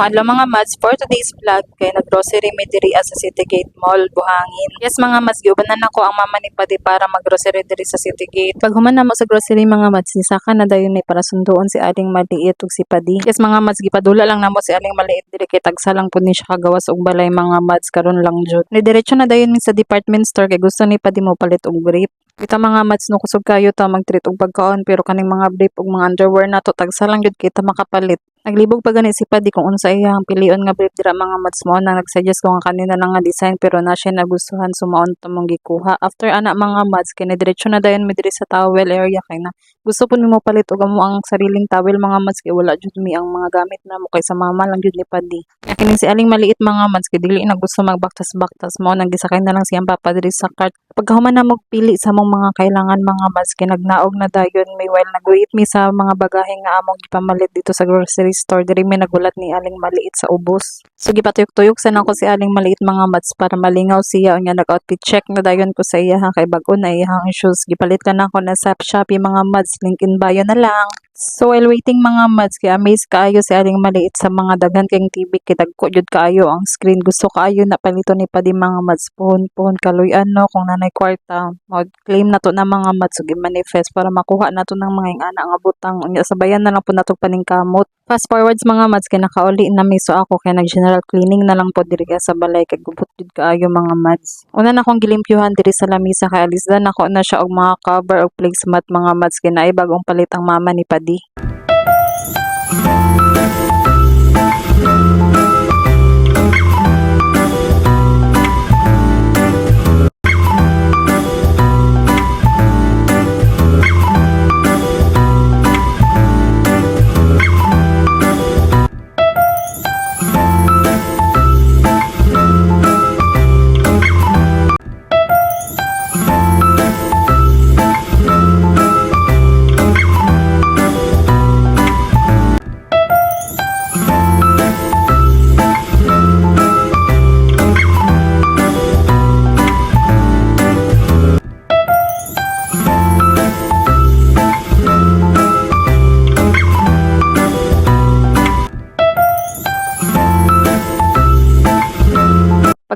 Adlaw mga mads, for today's vlog kay naggrocery mi diri sa City Gate Mall, Buhangin. Yes mga mads, giubanan nako ang mama ni Padi para maggrocery diri sa City Gate. Pag human na mo sa grocery mga mads, nisaka na dayon ni para sunduon si Aling Maliit ug si Padi. Yes mga mads, gipadula lang namo si Aling Maliit diri kay tagsa lang pud ni siya kagawas og balay mga mads karon lang jud. Ni diretso na dayon mi sa department store kay gusto ni Padi mo palit og brief. Kita mga mads no kusog kayo ta mag-treat og pagkaon pero kaning mga brief ug mga underwear na to tagsa lang jud kita makapalit. Naglibog pa gani si Padi kung unsa iyang pilion nga brief dira mga mads mo na nagsuggest ko nga kanina lang nga design pero na siya nagustuhan sumaon to mong gikuha. After ana mga mads kay diretso na dayon mi diri sa towel area kay na gusto pud nimo palit og amo ang sariling towel mga mads kay wala jud mi ang mga gamit na mo kay sa mama lang jud ni Padi. Kini si Aling Maliit mga mads kay dili na gusto magbaktas-baktas mo nang gisakay na lang siyang papa diri sa cart. Pagkahuman na mo pili sa mong mga kailangan mga mads kay nagnaog na dayon may while nag-wait mi sa mga bagahe nga among gipamalit dito sa grocery store diri may nagulat ni Aling Maliit sa ubos. So gipatuyok-tuyok sa nako si Aling Maliit mga mads para malingaw siya unya nag-outfit check na dayon ko sa iya kay bag-o na iyang shoes gipalit ka na ako na sa Shopee mga mads link in bio na lang. So while waiting mga mads kay amazed kaayo si Aling Maliit sa mga daghan kayong TV kay dagko jud kaayo ang screen gusto kaayo na palito ni Padi mga mads puhon kaluy-an no kung nanay kwarta mag-claim na to na mga mads ug i-manifest para makuha nato ng mga ingana nga butang unya sabayan na lang pud nato paningkamot. Fast forwards mga mads kay nakauli na miso ako kay nag general cleaning na lang po diri sa balay kay gubot jud kaayo mga mads. Una na akong gilimpyuhan diri sa lamisa kay alisdan nako na siya og mga cover og placemat mga mads kay naay bagong palit ang mama ni Padi.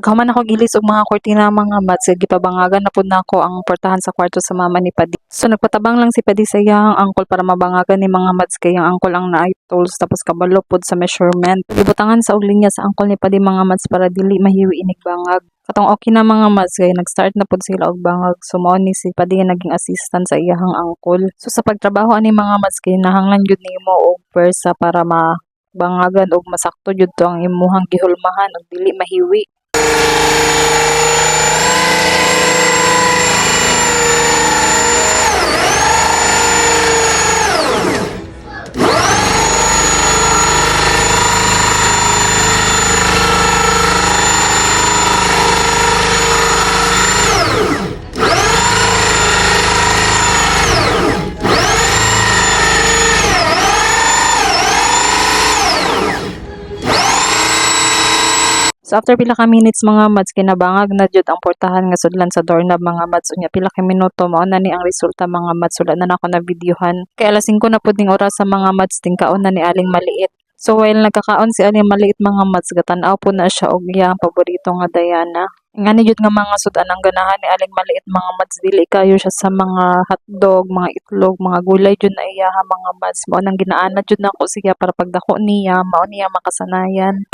Paghuman ako gilis og mga kortina mga mads gipabangagan na pud nako ang portahan sa kwarto sa mama ni Padi. So nagpatabang lang si Padi sa iyang angkol para mabangagan ni mga mads kay ang angkol ang naay tools tapos kabalo pud sa measurement. Gibutangan sa og linya sa angkol ni Padi mga mads para dili mahiwi inig bangag. Katong okay na mga mads kay nag-start na pud sila og bangag so mao ni si Padi nga naging assistant sa iyang angkol. So sa pagtrabaho ani mga mads kay nahanglan jud nimo og persa para mabangagan og masakto jud to ang imuhang gihulmahan og dili mahiwi. So after pila ka minutes mga mads kinabangag na jud ang portahan nga sudlan sa doorknob mga mads unya pila ka minuto mao na ni ang resulta mga mads wala na nako na videohan. Kay alas 5 na pud ning oras sa mga mads tingkaon na ni Aling Maliit. So while nagkakaon si Aling Maliit mga mads gatan-aw po na siya og iyang paborito nga Diana. Ngani jud nga mga sudan ang ganahan ni Aling Maliit mga mads dili kayo siya sa mga hotdog, mga itlog, mga gulay jud na iya mga mads mao nang ginaana jud nako siya para pagdako niya mao niya makasanayan.